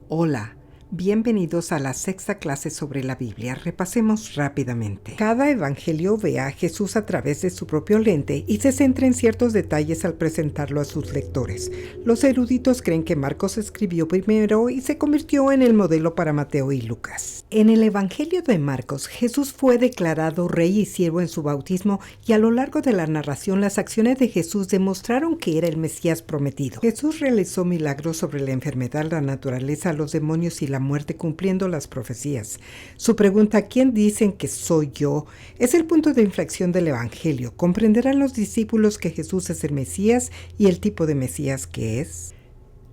Hola, bienvenidos a la sexta clase sobre la Biblia. Repasemos rápidamente. Cada evangelio ve a Jesús a través de su propio lente y se centra en ciertos detalles al presentarlo a sus lectores. Los eruditos creen que Marcos escribió primero y se convirtió en el modelo para Mateo y Lucas. En el evangelio de Marcos, Jesús fue declarado rey y siervo en su bautismo y a lo largo de la narración las acciones de Jesús demostraron que era el Mesías prometido. Jesús realizó milagros sobre la enfermedad, la naturaleza, los demonios y la muerte cumpliendo las profecías. Su pregunta, ¿quién dicen que soy yo?, es el punto de inflexión del evangelio. Comprenderán los discípulos que Jesús es el Mesías y el tipo de Mesías que es.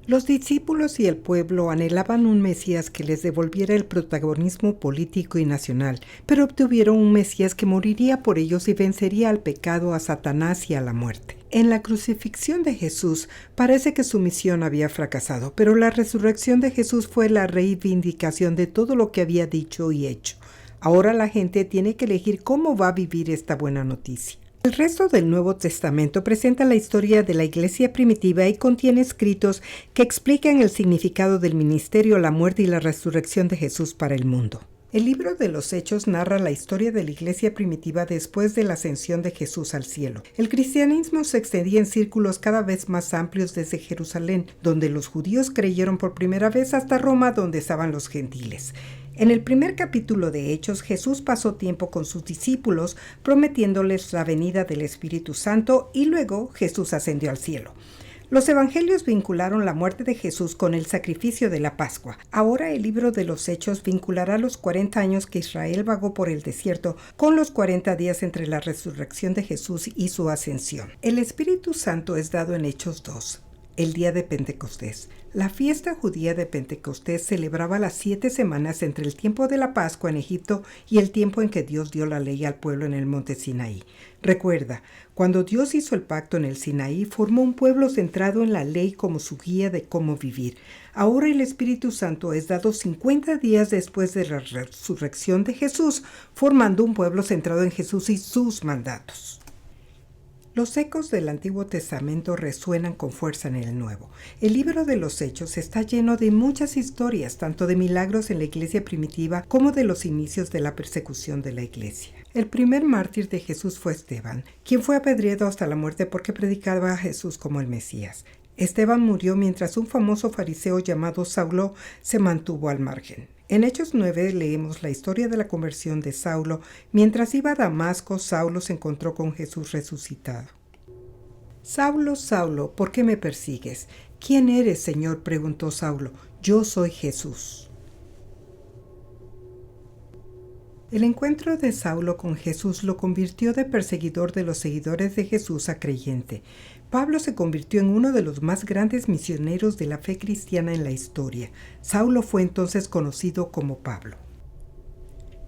Los discípulos y el pueblo anhelaban un Mesías que les devolviera el protagonismo político y nacional, pero obtuvieron un Mesías que moriría por ellos y vencería al pecado, a Satanás y a la muerte. En la crucifixión de Jesús parece que su misión había fracasado, pero la resurrección de Jesús fue la reivindicación de todo lo que había dicho y hecho. Ahora la gente tiene que elegir cómo va a vivir esta buena noticia. El resto del Nuevo Testamento presenta la historia de la iglesia primitiva y contiene escritos que explican el significado del ministerio, la muerte y la resurrección de Jesús para el mundo. El libro de los Hechos narra la historia de la iglesia primitiva después de la ascensión de Jesús al cielo. El cristianismo se extendía en círculos cada vez más amplios desde Jerusalén, donde los judíos creyeron por primera vez, hasta Roma, donde estaban los gentiles. En el primer capítulo de Hechos, Jesús pasó tiempo con sus discípulos, prometiéndoles la venida del Espíritu Santo, y luego Jesús ascendió al cielo. Los evangelios vincularon la muerte de Jesús con el sacrificio de la Pascua. Ahora el libro de los Hechos vinculará los 40 años que Israel vagó por el desierto con los 40 días entre la resurrección de Jesús y su ascensión. El Espíritu Santo es dado en Hechos 2. El día de Pentecostés. La fiesta judía de Pentecostés celebraba las 7 semanas entre el tiempo de la Pascua en Egipto y el tiempo en que Dios dio la ley al pueblo en el monte Sinaí. Recuerda, cuando Dios hizo el pacto en el Sinaí, formó un pueblo centrado en la ley como su guía de cómo vivir. Ahora el Espíritu Santo es dado 50 días después de la resurrección de Jesús, formando un pueblo centrado en Jesús y sus mandatos. Los ecos del Antiguo Testamento resuenan con fuerza en el Nuevo. El libro de los Hechos está lleno de muchas historias, tanto de milagros en la iglesia primitiva como de los inicios de la persecución de la iglesia. El primer mártir de Jesús fue Esteban, quien fue apedreado hasta la muerte porque predicaba a Jesús como el Mesías. Esteban murió mientras un famoso fariseo llamado Saulo se mantuvo al margen. En Hechos 9 leemos la historia de la conversión de Saulo. Mientras iba a Damasco, Saulo se encontró con Jesús resucitado. Saulo, Saulo, ¿por qué me persigues? ¿Quién eres, Señor?, preguntó Saulo. Yo soy Jesús. El encuentro de Saulo con Jesús lo convirtió de perseguidor de los seguidores de Jesús a creyente. Pablo se convirtió en uno de los más grandes misioneros de la fe cristiana en la historia. Saulo fue entonces conocido como Pablo.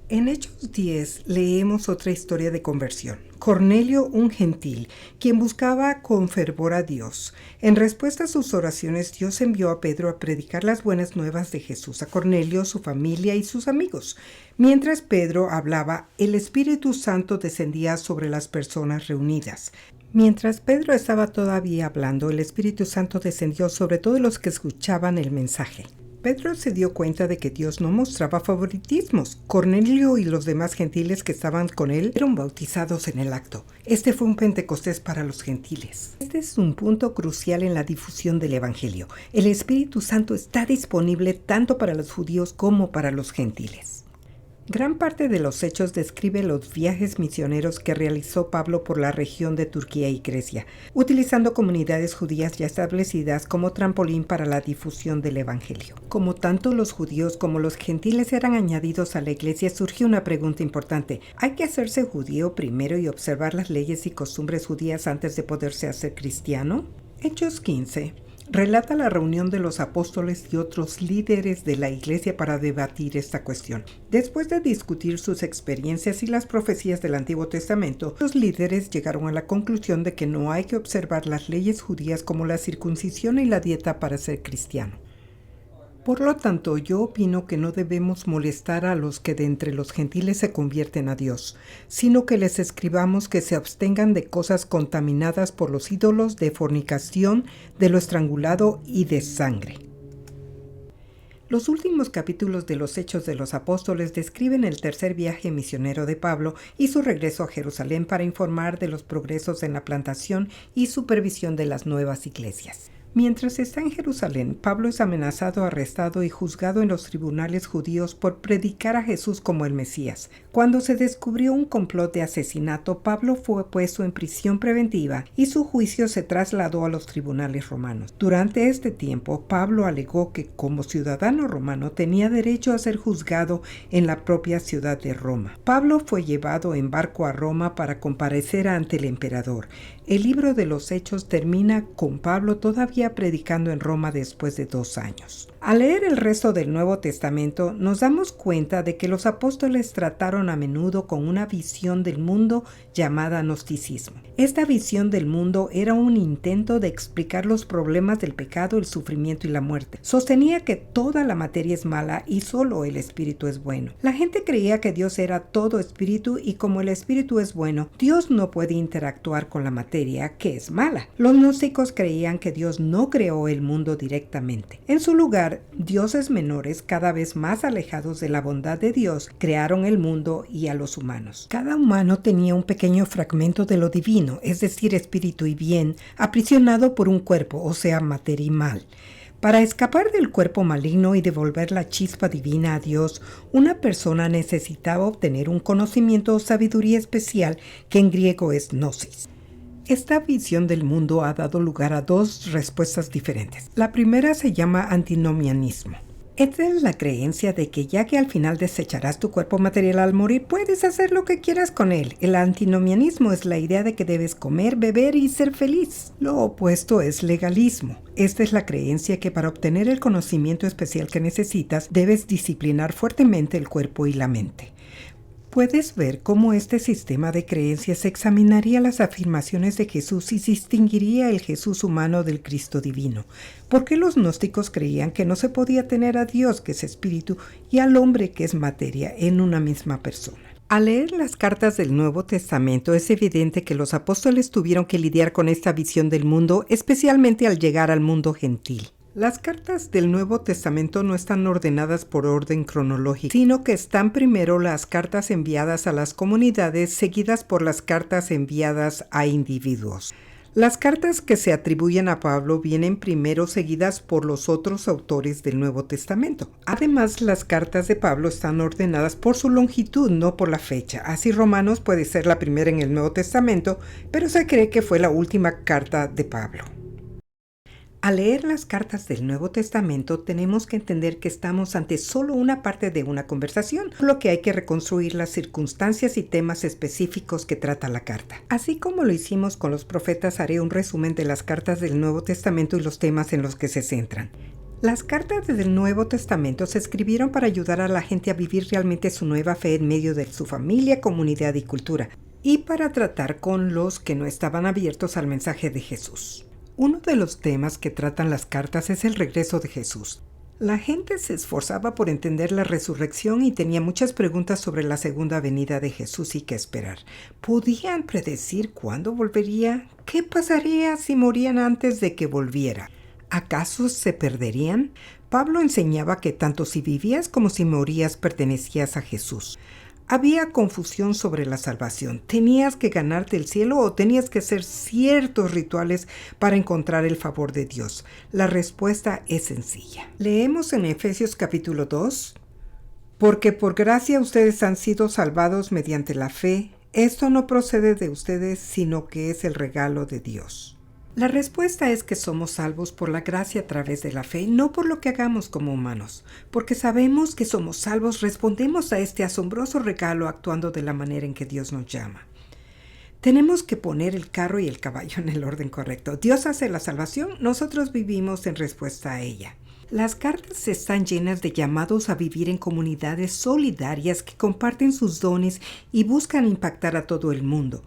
En Hechos 10 leemos otra historia de conversión. Cornelio, un gentil, quien buscaba con fervor a Dios. En respuesta a sus oraciones, Dios envió a Pedro a predicar las buenas nuevas de Jesús a Cornelio, su familia y sus amigos. Mientras Pedro hablaba, el Espíritu Santo descendía sobre las personas reunidas. Mientras Pedro estaba todavía hablando, el Espíritu Santo descendió sobre todos los que escuchaban el mensaje. Pedro se dio cuenta de que Dios no mostraba favoritismos. Cornelio y los demás gentiles que estaban con él eran bautizados en el acto. Este fue un Pentecostés para los gentiles. Este es un punto crucial en la difusión del Evangelio. El Espíritu Santo está disponible tanto para los judíos como para los gentiles. Gran parte de los Hechos describe los viajes misioneros que realizó Pablo por la región de Turquía y Grecia, utilizando comunidades judías ya establecidas como trampolín para la difusión del Evangelio. Como tanto los judíos como los gentiles eran añadidos a la iglesia, surgió una pregunta importante. ¿Hay que hacerse judío primero y observar las leyes y costumbres judías antes de poderse hacer cristiano? Hechos 15. Relata la reunión de los apóstoles y otros líderes de la iglesia para debatir esta cuestión. Después de discutir sus experiencias y las profecías del Antiguo Testamento, los líderes llegaron a la conclusión de que no hay que observar las leyes judías como la circuncisión y la dieta para ser cristiano. Por lo tanto, yo opino que no debemos molestar a los que de entre los gentiles se convierten a Dios, sino que les escribamos que se abstengan de cosas contaminadas por los ídolos, de fornicación, de lo estrangulado y de sangre. Los últimos capítulos de los Hechos de los Apóstoles describen el tercer viaje misionero de Pablo y su regreso a Jerusalén para informar de los progresos en la plantación y supervisión de las nuevas iglesias. Mientras está en Jerusalén, Pablo es amenazado, arrestado y juzgado en los tribunales judíos por predicar a Jesús como el Mesías. Cuando se descubrió un complot de asesinato, Pablo fue puesto en prisión preventiva y su juicio se trasladó a los tribunales romanos. Durante este tiempo, Pablo alegó que como ciudadano romano tenía derecho a ser juzgado en la propia ciudad de Roma. Pablo fue llevado en barco a Roma para comparecer ante el emperador. El libro de los Hechos termina con Pablo todavía predicando en Roma después de 2 años. Al leer el resto del Nuevo Testamento, nos damos cuenta de que los apóstoles trataron a menudo con una visión del mundo llamada gnosticismo. Esta visión del mundo era un intento de explicar los problemas del pecado, el sufrimiento y la muerte. Sostenía que toda la materia es mala y solo el espíritu es bueno. La gente creía que Dios era todo espíritu y como el espíritu es bueno, Dios no puede interactuar con la materia que es mala. Los gnósticos creían que Dios no creó el mundo directamente. En su lugar, dioses menores, cada vez más alejados de la bondad de Dios, crearon el mundo y a los humanos. Cada humano tenía un pequeño fragmento de lo divino, es decir, espíritu y bien, aprisionado por un cuerpo, o sea, materia y mal. Para escapar del cuerpo maligno y devolver la chispa divina a Dios, una persona necesitaba obtener un conocimiento o sabiduría especial que en griego es gnosis. Esta visión del mundo ha dado lugar a 2 respuestas diferentes. La primera se llama antinomianismo. Esta es la creencia de que ya que al final desecharás tu cuerpo material al morir, puedes hacer lo que quieras con él. El antinomianismo es la idea de que debes comer, beber y ser feliz. Lo opuesto es legalismo. Esta es la creencia que para obtener el conocimiento especial que necesitas, debes disciplinar fuertemente el cuerpo y la mente. Puedes ver cómo este sistema de creencias examinaría las afirmaciones de Jesús y distinguiría el Jesús humano del Cristo divino. ¿Por qué los gnósticos creían que no se podía tener a Dios, que es espíritu, y al hombre, que es materia, en una misma persona? Al leer las cartas del Nuevo Testamento es evidente que los apóstoles tuvieron que lidiar con esta visión del mundo, especialmente al llegar al mundo gentil. Las cartas del Nuevo Testamento no están ordenadas por orden cronológico, sino que están primero las cartas enviadas a las comunidades, seguidas por las cartas enviadas a individuos. Las cartas que se atribuyen a Pablo vienen primero seguidas por los otros autores del Nuevo Testamento. Además, las cartas de Pablo están ordenadas por su longitud, no por la fecha. Así Romanos puede ser la primera en el Nuevo Testamento, pero se cree que fue la última carta de Pablo. Al leer las cartas del Nuevo Testamento, tenemos que entender que estamos ante solo una parte de una conversación, por lo que hay que reconstruir las circunstancias y temas específicos que trata la carta. Así como lo hicimos con los profetas, haré un resumen de las cartas del Nuevo Testamento y los temas en los que se centran. Las cartas del Nuevo Testamento se escribieron para ayudar a la gente a vivir realmente su nueva fe en medio de su familia, comunidad y cultura, y para tratar con los que no estaban abiertos al mensaje de Jesús. Uno de los temas que tratan las cartas es el regreso de Jesús. La gente se esforzaba por entender la resurrección y tenía muchas preguntas sobre la segunda venida de Jesús y qué esperar. ¿Podían predecir cuándo volvería? ¿Qué pasaría si morían antes de que volviera? ¿Acaso se perderían? Pablo enseñaba que tanto si vivías como si morías pertenecías a Jesús. Había confusión sobre la salvación. ¿Tenías que ganarte el cielo o tenías que hacer ciertos rituales para encontrar el favor de Dios? La respuesta es sencilla. Leemos en Efesios capítulo 2. Porque por gracia ustedes han sido salvados mediante la fe. Esto no procede de ustedes, sino que es el regalo de Dios. La respuesta es que somos salvos por la gracia a través de la fe, no por lo que hagamos como humanos. Porque sabemos que somos salvos, respondemos a este asombroso regalo actuando de la manera en que Dios nos llama. Tenemos que poner el carro y el caballo en el orden correcto. Dios hace la salvación, nosotros vivimos en respuesta a ella. Las cartas están llenas de llamados a vivir en comunidades solidarias que comparten sus dones y buscan impactar a todo el mundo.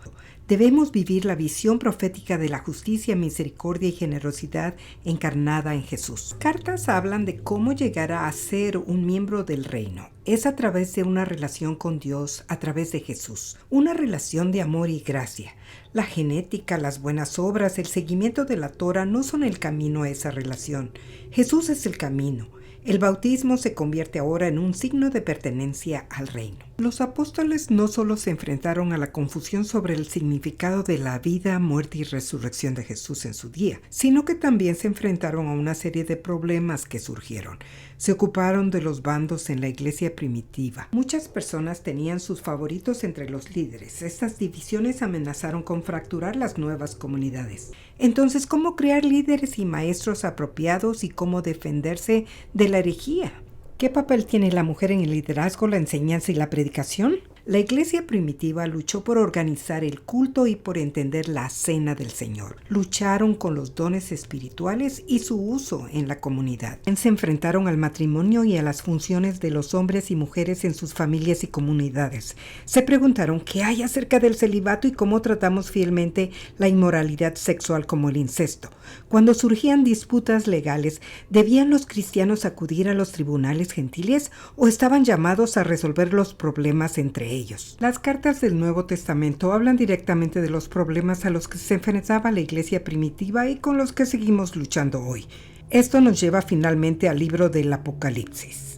Debemos vivir la visión profética de la justicia, misericordia y generosidad encarnada en Jesús. Cartas hablan de cómo llegar a ser un miembro del reino. Es a través de una relación con Dios, a través de Jesús. Una relación de amor y gracia. La genética, las buenas obras, el seguimiento de la Torah no son el camino a esa relación. Jesús es el camino. El bautismo se convierte ahora en un signo de pertenencia al reino. Los apóstoles no solo se enfrentaron a la confusión sobre el significado de la vida, muerte y resurrección de Jesús en su día, sino que también se enfrentaron a una serie de problemas que surgieron. Se ocuparon de los bandos en la iglesia primitiva. Muchas personas tenían sus favoritos entre los líderes. Estas divisiones amenazaron con fracturar las nuevas comunidades. Entonces, ¿cómo crear líderes y maestros apropiados y cómo defenderse de la herejía? ¿Qué papel tiene la mujer en el liderazgo, la enseñanza y la predicación? La iglesia primitiva luchó por organizar el culto y por entender la cena del Señor. Lucharon con los dones espirituales y su uso en la comunidad. Se enfrentaron al matrimonio y a las funciones de los hombres y mujeres en sus familias y comunidades. Se preguntaron qué hay acerca del celibato y cómo tratamos fielmente la inmoralidad sexual como el incesto. Cuando surgían disputas legales, ¿debían los cristianos acudir a los tribunales gentiles o estaban llamados a resolver los problemas entre ellos? Las cartas del Nuevo Testamento hablan directamente de los problemas a los que se enfrentaba la iglesia primitiva y con los que seguimos luchando hoy. Esto nos lleva finalmente al libro del Apocalipsis.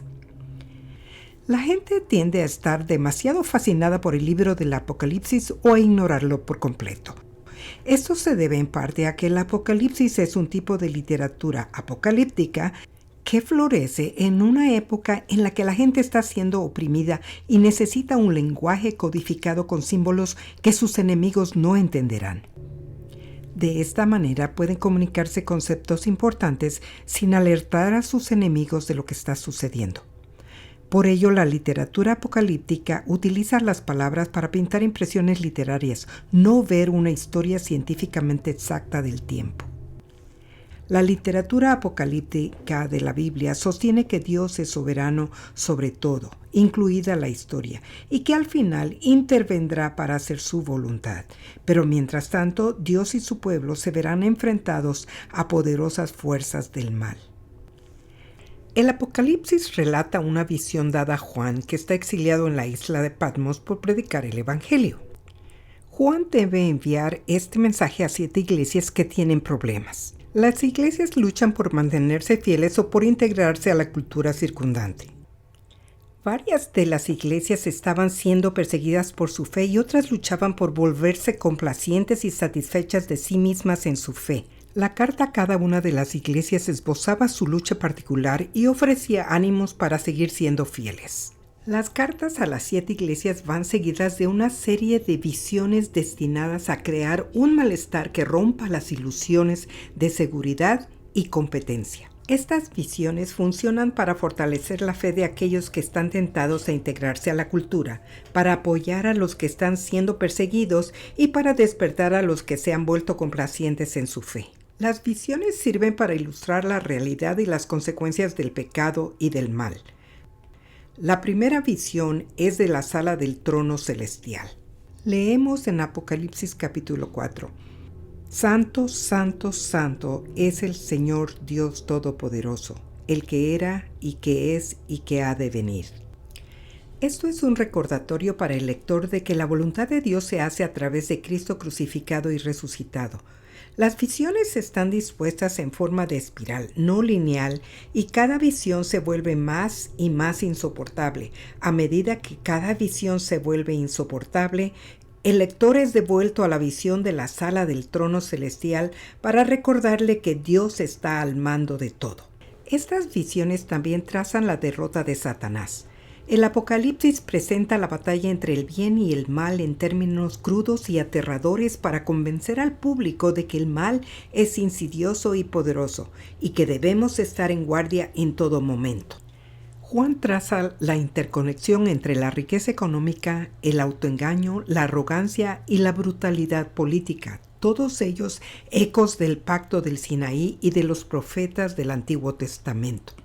La gente tiende a estar demasiado fascinada por el libro del Apocalipsis o a ignorarlo por completo. Esto se debe en parte a que el Apocalipsis es un tipo de literatura apocalíptica que florece en una época en la que la gente está siendo oprimida y necesita un lenguaje codificado con símbolos que sus enemigos no entenderán. De esta manera pueden comunicarse conceptos importantes sin alertar a sus enemigos de lo que está sucediendo. Por ello, la literatura apocalíptica utiliza las palabras para pintar impresiones literarias, no ver una historia científicamente exacta del tiempo. La literatura apocalíptica de la Biblia sostiene que Dios es soberano sobre todo, incluida la historia, y que al final intervendrá para hacer su voluntad. Pero mientras tanto, Dios y su pueblo se verán enfrentados a poderosas fuerzas del mal. El Apocalipsis relata una visión dada a Juan, que está exiliado en la isla de Patmos por predicar el Evangelio. Juan debe enviar este mensaje a 7 iglesias que tienen problemas. Las iglesias luchan por mantenerse fieles o por integrarse a la cultura circundante. Varias de las iglesias estaban siendo perseguidas por su fe y otras luchaban por volverse complacientes y satisfechas de sí mismas en su fe. La carta a cada una de las iglesias esbozaba su lucha particular y ofrecía ánimos para seguir siendo fieles. Las cartas a las 7 iglesias van seguidas de una serie de visiones destinadas a crear un malestar que rompa las ilusiones de seguridad y competencia. Estas visiones funcionan para fortalecer la fe de aquellos que están tentados a integrarse a la cultura, para apoyar a los que están siendo perseguidos y para despertar a los que se han vuelto complacientes en su fe. Las visiones sirven para ilustrar la realidad y las consecuencias del pecado y del mal. La primera visión es de la sala del trono celestial. Leemos en Apocalipsis capítulo 4. Santo, santo, santo es el Señor Dios Todopoderoso, el que era y que es y que ha de venir. Esto es un recordatorio para el lector de que la voluntad de Dios se hace a través de Cristo crucificado y resucitado. Las visiones están dispuestas en forma de espiral, no lineal, y cada visión se vuelve más y más insoportable. A medida que cada visión se vuelve insoportable, el lector es devuelto a la visión de la sala del trono celestial para recordarle que Dios está al mando de todo. Estas visiones también trazan la derrota de Satanás. El Apocalipsis presenta la batalla entre el bien y el mal en términos crudos y aterradores para convencer al público de que el mal es insidioso y poderoso y que debemos estar en guardia en todo momento. Juan traza la interconexión entre la riqueza económica, el autoengaño, la arrogancia y la brutalidad política, todos ellos ecos del pacto del Sinaí y de los profetas del Antiguo Testamento.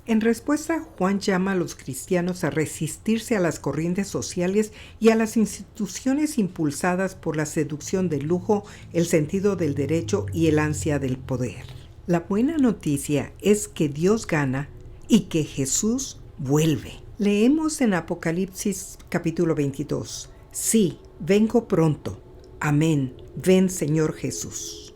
En respuesta, Juan llama a los cristianos a resistirse a las corrientes sociales y a las instituciones impulsadas por la seducción del lujo, el sentido del derecho y el ansia del poder. La buena noticia es que Dios gana y que Jesús vuelve. Leemos en Apocalipsis capítulo 22. Sí, vengo pronto. Amén. Ven, Señor Jesús.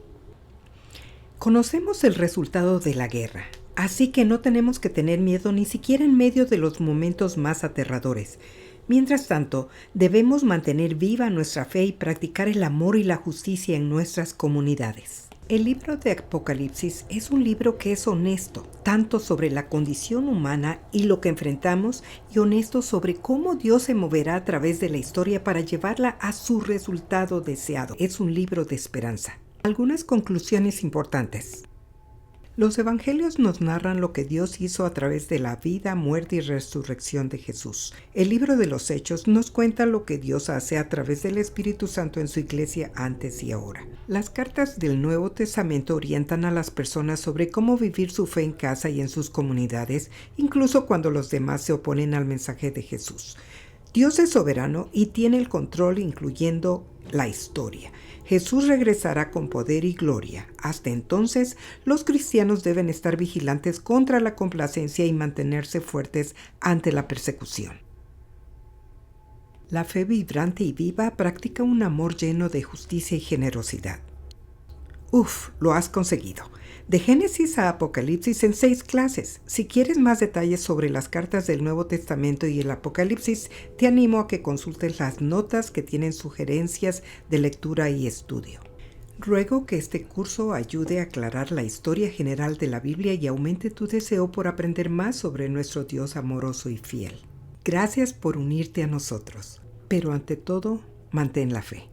Conocemos el resultado de la guerra, así que no tenemos que tener miedo ni siquiera en medio de los momentos más aterradores. Mientras tanto, debemos mantener viva nuestra fe y practicar el amor y la justicia en nuestras comunidades. El libro de Apocalipsis es un libro que es honesto, tanto sobre la condición humana y lo que enfrentamos, y honesto sobre cómo Dios se moverá a través de la historia para llevarla a su resultado deseado. Es un libro de esperanza. Algunas conclusiones importantes. Los evangelios nos narran lo que Dios hizo a través de la vida, muerte y resurrección de Jesús. El libro de los Hechos nos cuenta lo que Dios hace a través del Espíritu Santo en su iglesia antes y ahora. Las cartas del Nuevo Testamento orientan a las personas sobre cómo vivir su fe en casa y en sus comunidades, incluso cuando los demás se oponen al mensaje de Jesús. Dios es soberano y tiene el control, incluyendo la historia. Jesús regresará con poder y gloria. Hasta entonces, los cristianos deben estar vigilantes contra la complacencia y mantenerse fuertes ante la persecución. La fe vibrante y viva practica un amor lleno de justicia y generosidad. Lo has conseguido. De Génesis a Apocalipsis en 6 clases. Si quieres más detalles sobre las cartas del Nuevo Testamento y el Apocalipsis, te animo a que consultes las notas que tienen sugerencias de lectura y estudio. Ruego que este curso ayude a aclarar la historia general de la Biblia y aumente tu deseo por aprender más sobre nuestro Dios amoroso y fiel. Gracias por unirte a nosotros, pero ante todo, mantén la fe.